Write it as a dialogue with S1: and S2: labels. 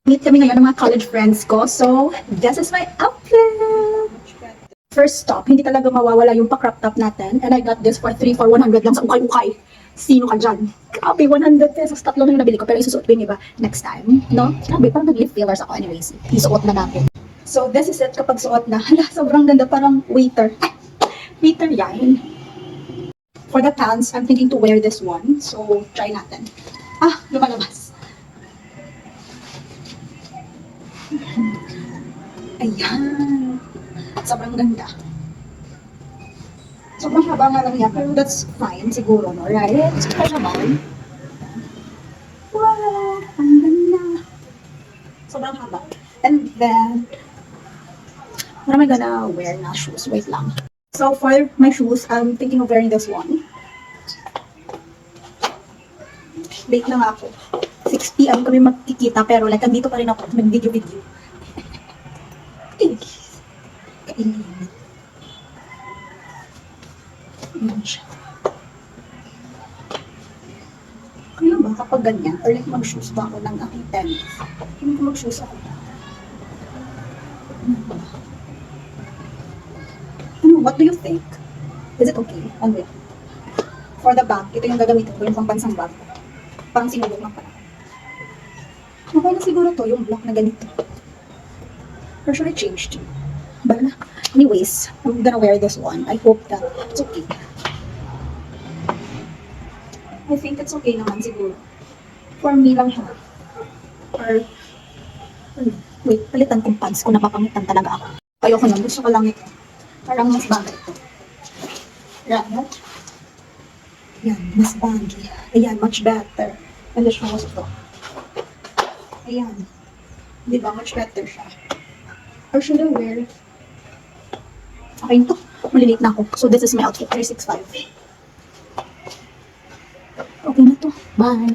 S1: Meet kami ngayon ng mga college friends ko. So, this is my outfit. First stop, hindi talaga mawawala yung pa-crop top natin. And I got this for 3 for 100 lang sa ukay-ukay. Sino ka dyan? Grabe, 100 pesos. Tatlo na yung nabili ko. Pero isusuot ko yung iba next time. No? Grabe, parang nag-lip fillers ako anyways. Isuot na natin. So, this is it kapag suot na. Hala, sobrang ganda. Parang waiter. Waiter yan. For the pants, I'm thinking to wear this one. So, try natin. Ah, lumalabas. Ayan. Sobrang ganda. Sobrang haba nga lang yan, pero that's fine siguro, no? Right? It's kaya naman. Wow! Ang ganda. Sobrang haba. And then, what am I gonna wear na shoes? Wait lang. So, for my shoes, I'm thinking of wearing this one. Late na nga ako. 6 p.m. kami magkikita, pero like, andito pa rin ako. Mag-video-video. Kainin. Ayan siya. Kaya ba kapag ganyan, or like mag-shoes ba ako ng aking tennis? Hindi ko mag-shoes ako. What do you think? Is it okay? And wait. For the bag, ito yung gagamitin ko, yung pang-pansang bag. Parang sinubok na pala. Okay na siguro to, yung black na ganito. Or should I change to? Bala. Anyways, I'm gonna wear this one. I hope that it's okay. I think it's okay naman siguro. For me lang siya. Or, wait, palitan kong pants ko. Napapangitan talaga ako. Ayoko na. Gusto ko lang ito. Parang mas bagay ito. Right? Yan, mas bagay. Ayan, much better. And the shoes ito. Ayan. Di ba? Much better siya. Or should I wear? Okay na to. Malilate na ako. So this is my outfit. 365. Okay na to. Bye.